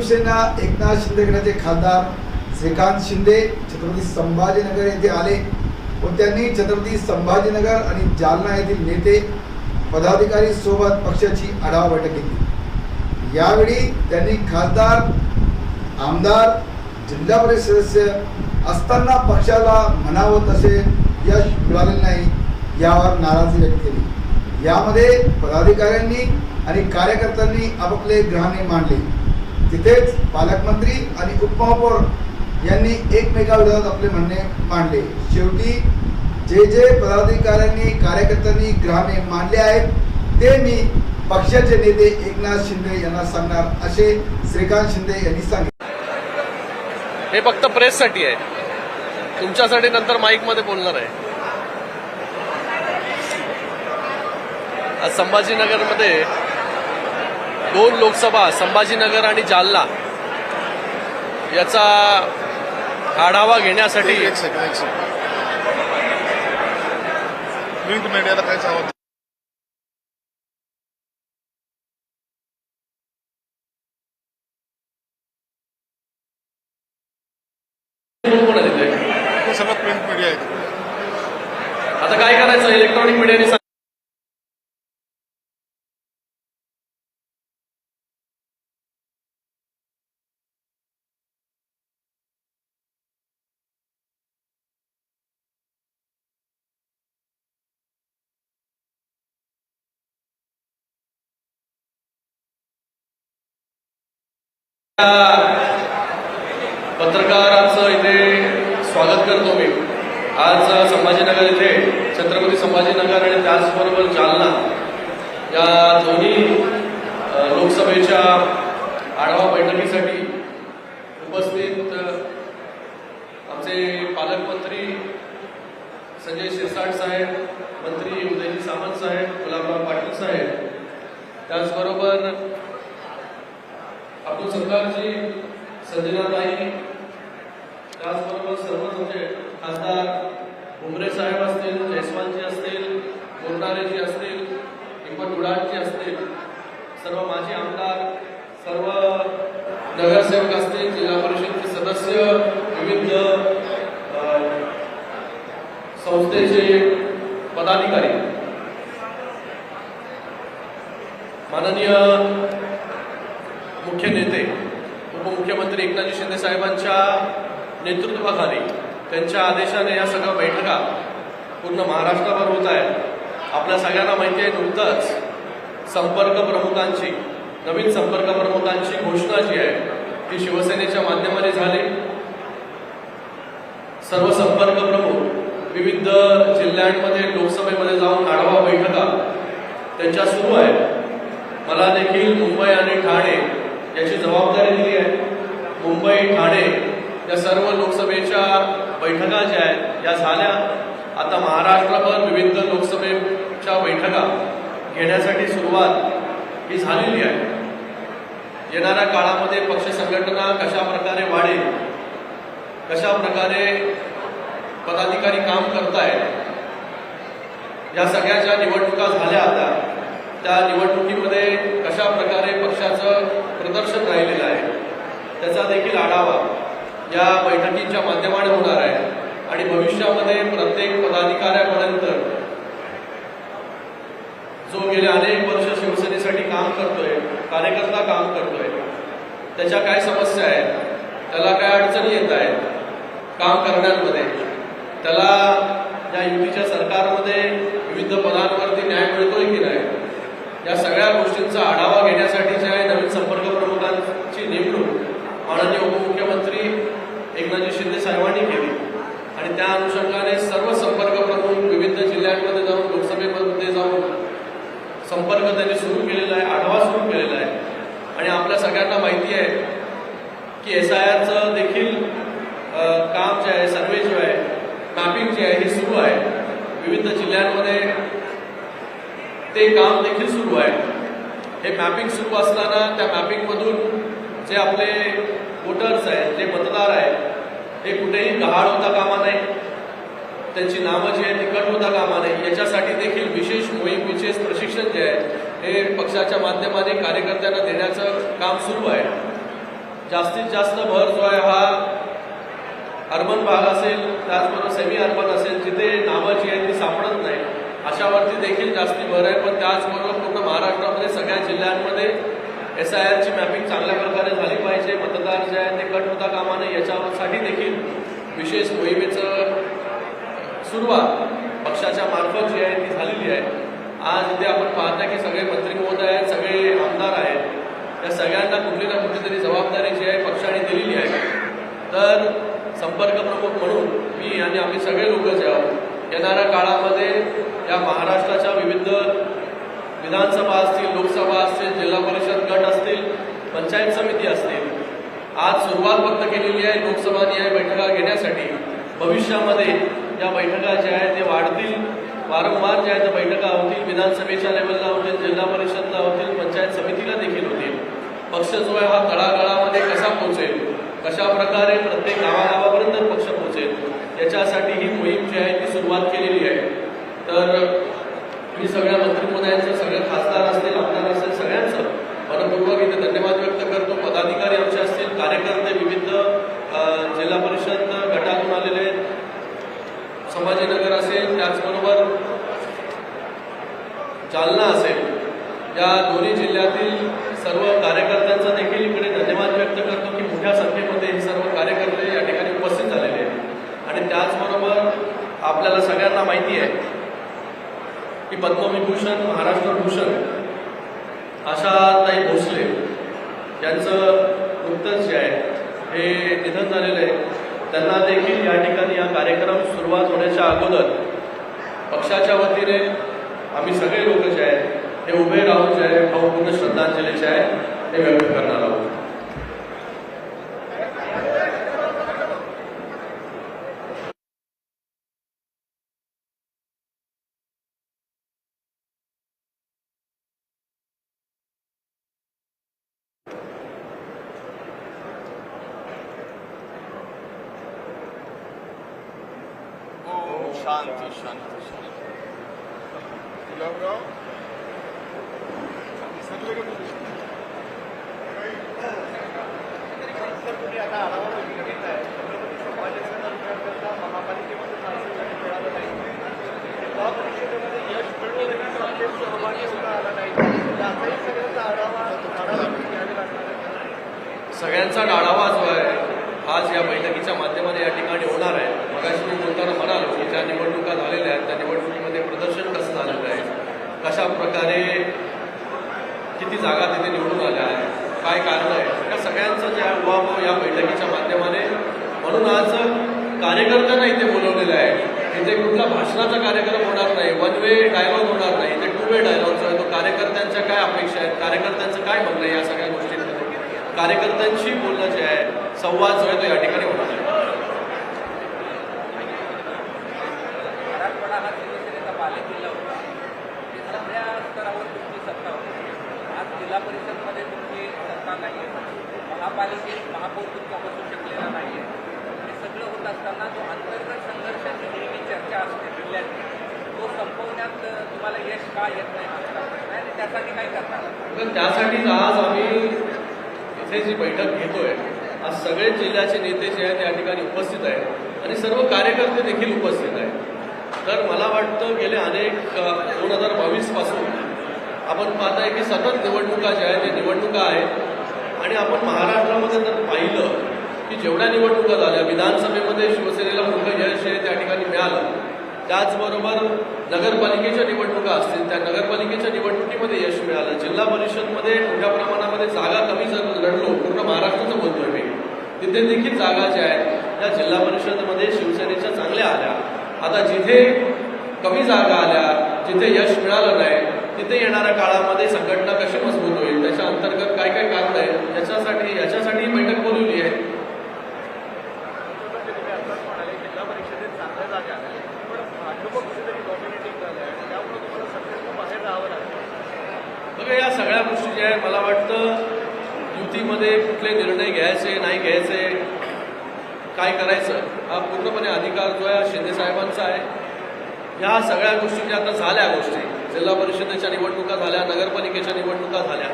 शिवसेना एकनाथ शिंदे गटाचे खासदार श्रीकांत शिंदे छत्रपती संभाजीनगर येथे आले व त्यांनी छत्रपती संभाजीनगर आणि जालना येथील नेते पदाधिकारी सोबत पक्षाची आढावा बैठक घेतली। यावेळी त्यांनी खासदार, आमदार, जिल्हा परिषद सदस्य असताना पक्षाला म्हणावं तसे यश मिळाले नाही यावर नाराजी व्यक्त केली। यामध्ये पदाधिकाऱ्यांनी आणि कार्यकर्त्यांनी आपापले ग्रहाने मांडले। तिथेच पालकमंत्री आणि उपमहापौर यांनी एकमेकाविरोधात आपले म्हणणे मांडले। शेवटी जे पदाधिकाऱ्यांनी कार्यकर्त्यांनी ग्रहाने मांडले आहेत ते मी पक्षाचे नेते एकनाथ शिंदे यांना सांगणार असे श्रीकांत शिंदे यांनी सांगितले। हे फक्त प्रेससाठी आहे, तुमच्यासाठी नंतर माईक मध्ये बोलणार आहे। आज संभाजीनगरमध्ये 2 लोकसभा संभाजीनगर आणि जालना याचा आढावा घेण्यासाठी प्रिंट मीडियाला काय सांगत सगळं प्रिंट मीडिया आहे। आता काय करायचं, इलेक्ट्रॉनिक मीडियाने पत्रकारांचं इथे स्वागत करतो मी। आज संभाजीनगर इथे छत्रपती संभाजीनगर आणि त्याचबरोबर जालना या दोन्ही लोकसभेच्या आढावा बैठकीसाठी उपस्थित आमचे पालकमंत्री संजय शिरसाट साहेब, मंत्री उदयजी सामंत साहेब, गुलाबराव पाटील साहेब, त्याचबरोबर अब्दुल सत्तारजी, संजनाताई, त्याचबरोबर सर्व तुमचे खासदार भुमरे साहेब असतील, जयस्वालजी असतील, बोरनारेजी असतील, हिम्मत उडाणजी असतील, सर्व माजी आमदार, सर्व नगरसेवक असतील, जिल्हा परिषदचे सदस्य, विविध संस्थेचे पदाधिकारी, माननीय मुख्य नेते उपमुख्यमंत्री एकनाथ शिंदे साहेबांच्या नेतृत्वाखाली त्यांच्या आदेशाने या सगळ्या बैठका पूर्ण महाराष्ट्राभर होत आहेत। आपल्या सगळ्यांना माहिती आहे, नुकतंच नवीन संपर्क प्रमुखांची घोषणा जी आहे ती शिवसेनेच्या माध्यमाने झाली। सर्व संपर्क प्रमुख विविध जिल्ह्यांमध्ये लोकसभेमध्ये जाऊन आढावा बैठका त्यांच्या सुरू आहेत। मला देखील मुंबई आणि ठाणे याची जबाबदारी दिली आहे। मुंबई, ठाणे या सर्व लोकसभेच्या बैठका ज्या आहेत या झाल्या। आता महाराष्ट्रभर विविध लोकसभेच्या बैठका घेण्यासाठी सुरुवात ही झालेली आहे। येणाऱ्या काळामध्ये पक्ष संघटना कशा प्रकारे वाढेल, कशा प्रकारे पदाधिकारी काम करतायत, या सगळ्या ज्या निवडणुका झाल्या आता त्या निवडणुकीमध्ये कशा प्रकारे पक्षाचं प्रदर्शन राहिलेलं आहे त्याचा देखील आढावा या बैठकींच्या माध्यमाने होणार आहे। आणि भविष्यामध्ये प्रत्येक पदाधिकाऱ्यापर्यंत जो गेले अनेक वर्ष शिवसेनेसाठी काम करतोय, कार्यकर्ता काम करतोय, त्याच्या काय समस्या आहेत, त्याला काय अडचणी येत आहेत काम करण्यामध्ये, त्याला या युतीच्या सरकारमध्ये विविध पदांवरती न्याय मिळतोय की नाही, या सगळ्या गोष्टींचा आढावा घेण्यासाठी जे आहे नवीन संपर्क प्रमुखांची नेमणूक माननीय उपमुख्यमंत्री एकनाथ शिंदे साहेबांनी केली। आणि त्या अनुषंगाने सर्व संपर्क प्रमुख विविध जिल्ह्यांमध्ये जाऊन, लोकसभेमध्ये जाऊन संपर्क त्यांनी सुरू केलेला आहे, आढावा सुरू केलेला आहे। आणि आपल्या सगळ्यांना माहिती आहे की SIRचं देखील काम जे आहे, सर्वे जो आहे, मॅपिंग जे आहे हे सुरू आहे। विविध जिल्ह्यांमध्ये ते काम देखील सुरू आहे। हे मॅपिंग सुरू असताना त्या मॅपिंगमधून जे आपले वोटर्स आहेत, जे मतदार आहेत, हे कुठेही गहाळ होता कामा नाही, त्यांची नावं जी आहे ती कट होता कामा नाही। याच्यासाठी देखील विशेष मोहीम, विशेष प्रशिक्षण जे आहे हे पक्षाच्या माध्यमाने कार्यकर्त्यांना देण्याचं काम सुरू आहे। जास्तीत जास्त भर जो आहे हा अर्बन भाग असेल, त्याचबरोबर सेमी अर्बन असेल, जिथे नावं जी आहेत ती सापडत नाही अशावरती देखील जास्ती भर आहे. पण त्याचबरोबर पूर्ण महाराष्ट्रामध्ये सगळ्या जिल्ह्यांमध्ये SIRची मॅपिंग चांगल्या प्रकारे झाली पाहिजे. मतदार जे आहे ते कट होता कामा नये याच्यासाठी देखील विशेष मोहिमेचं सुरुवात पक्षाच्या मार्फत जी आहे ती झालेली आहे. आज इथे आपण पाहता की सगळे मंत्री महोदय आहेत, सगळे आमदार आहेत, त्या सगळ्यांना कुठली ना कुठली तरी जबाबदारी जी आहे पक्षाने दिलेली आहे. तर संपर्क प्रमुख म्हणून मी आणि आम्ही सगळे लोक जे आहोत येणाऱ्या काळामध्ये या महाराष्ट्राच्या विविध विधानसभा असतील, लोकसभा असतील, जिल्हा परिषद गट असतील, पंचायत समिती असतील, आज सुरुवात फक्त केलेली आहे लोकसभा निहाय बैठका घेण्यासाठी. भविष्यामध्ये या बैठका ज्या आहेत ते वाढतील, वारंवार ज्या आहेत बैठका होतील, विधानसभेच्या लेवलला होतील, जिल्हा परिषदला होतील, पंचायत समितीला देखील होतील. पक्ष जो आहे हा तळागाळामध्ये कसा पोहोचेल, कशा प्रकारे प्रत्येक गावागावापर्यंत पक्ष पोहोचेल याच्यासाठी ही मोहीम जी आहे ती सुरुवात केलेली आहे. तर मी सगळ्या मंत्री महोदयांचं, सगळे खासदार असतील, आमदार असतील, सगळ्यांचं मनपूर्वक इथे धन्यवाद व्यक्त करतो. पदाधिकारी आमचे असतील, कार्यकर्ते विविध जिल्हा परिषद गटातून आलेले, संभाजीनगर असेल, त्याचबरोबर जालना असेल, या दोन्ही जिल्ह्यातील सर्व कार्यकर्त्यांचा देखील इकडे धन्यवाद व्यक्त करतो की मोठ्या संख्येमध्ये हे सर्व कार्यकर्ते या ठिकाणी उपस्थित झालेले आहेत. आणि त्याचबरोबर आपल्याला सगळ्यांना माहिती आहे की पद्मविभूषण, महाराष्ट्र भूषण आशाताई भोसले यांचं नुकतंच जे आहे हे निधन झालेलं आहे. त्यांना देखील या ठिकाणी या कार्यक्रम सुरुवात होण्याच्या अगोदर पक्षाच्या वतीने आम्ही सगळे लोक जे आहेत ते उभे राहून जे आहे भावपूर्ण श्रद्धांजली जे आहे ते व्यक्त करणार आहोत. शांती शांती शांती. गुलाबराव विसरले का तुम्ही? तुम्ही आता आढावा घेत आहे. छत्रपती संभाजीनगर महापालिकेमध्ये माणसांसाठी मिळालं नाही, जिल्हा परिषदेमध्ये यश मिळवून देखील सत्तेत सहभागी होता आला नाही. त्याचाही सगळ्यांचा आढावा घ्यावे लागणार आहे. सगळ्यांचा आढावा जो आहे आज या बैठकीच्या माध्यमाने या ठिकाणी होणार आहे. मगाशी मी बोलताना म्हणालो की ज्या निवडणुका झालेल्या आहेत त्या निवडणुकीमध्ये प्रदर्शन कसं झालेलं आहे, कशा प्रकारे किती जागा तिथे निवडून आल्या आहेत, काय कारण आहे, या सगळ्यांचं जे आहे उहापोह या बैठकीच्या माध्यमाने. म्हणून आज कार्यकर्त्यांना इथे बोलवलेलं आहे. इथे कुठला भाषणाचा कार्यक्रम होणार नाही, वन वे डायलॉग होणार नाही, इथे टू वे डायलॉग जो आहे तो कार्यकर्त्यांच्या काय अपेक्षा आहेत, कार्यकर्त्यांचं काय म्हणणं आहे, या सगळ्या गोष्टींमध्ये कार्यकर्त्यांशी बोलणं जे आहे, संवाद जो आहे तो या ठिकाणी होणार आहे. मराठवाडा हा शिवसेनेचा बालेकिल्ला होता. सगळ्या स्तरावर तुमची सत्ता होती. आज जिल्हा परिषदमध्ये तुमची सत्ता नाही आहे, महापालिकेत महापौर तुमचा बसू शकलेला नाही आहे. हे सगळं होत असताना जो अंतर्गत संघर्षाची नेहमी चर्चा असते जिल्ह्यात, तो संपवण्यात तुम्हाला यश का येत नाही आणि त्यासाठी काय करणार? पण त्यासाठीच आज आम्ही इथे जी बैठक घेतोय, आज सगळे जिल्ह्याचे नेते जे आहेत त्या ठिकाणी उपस्थित आहेत आणि सर्व कार्यकर्ते देखील उपस्थित आहेत. तर मला वाटतं गेले अनेक 2022 पासून आपण पाहताय की सतत निवडणुका ज्या आहेत त्या निवडणुका आहेत. आणि आपण महाराष्ट्रामध्ये जर पाहिलं की जेवढ्या निवडणुका झाल्या, विधानसभेमध्ये शिवसेनेला मोठं यश आहे त्या ठिकाणी मिळालं. त्याचबरोबर नगरपालिकेच्या निवडणुका असतील, त्या नगरपालिकेच्या निवडणुकीमध्ये यश मिळालं. जिल्हा परिषदमध्ये मोठ्या प्रमाणामध्ये जागा कमी लढलो, पूर्ण महाराष्ट्राचं बोलतोय मी, तिथे देखील जागा ज्या आहेत त्या जिल्हा परिषदेमध्ये शिवसेनेच्या चांगल्या आल्या. आता जिथे कमी जागा आल्या, जिथे यश मिळालं नाही, तिथे येणाऱ्या काळामध्ये संघटना कशी मजबूत होईल, त्याच्या अंतर्गत काय काय कारण आहे याच्यासाठी बैठक बोलवली आहे. जिल्हा परिषदेत चांगल्या जागा पण भाजप कुठेतरी डॉमिनेटिंग झालं आहे, त्यामुळे तुम्हाला सत्तेतून बाहेर राहावं लागतं. बघा, या सगळ्या गोष्टी ज्या आहेत मला वाटतं युतीमध्ये कुठले निर्णय घ्यायचे नाही घ्यायचे, काय करायचं हा पूर्णपणे अधिकार जो आहे शिंदेसाहेबांचा आहे. ह्या सगळ्या गोष्टी ज्या आता झाल्या गोष्टी, जिल्हा परिषदेच्या निवडणुका झाल्या, नगरपालिकेच्या निवडणुका झाल्या,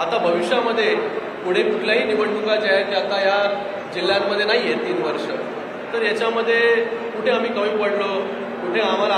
आता भविष्यामध्ये पुढे कुठल्याही निवडणुका ज्या आहेत आता या जिल्ह्यांमध्ये नाही आहे 3 वर्ष. तर याच्यामध्ये कुठे आम्ही कमी पडलो, कुठे आम्हाला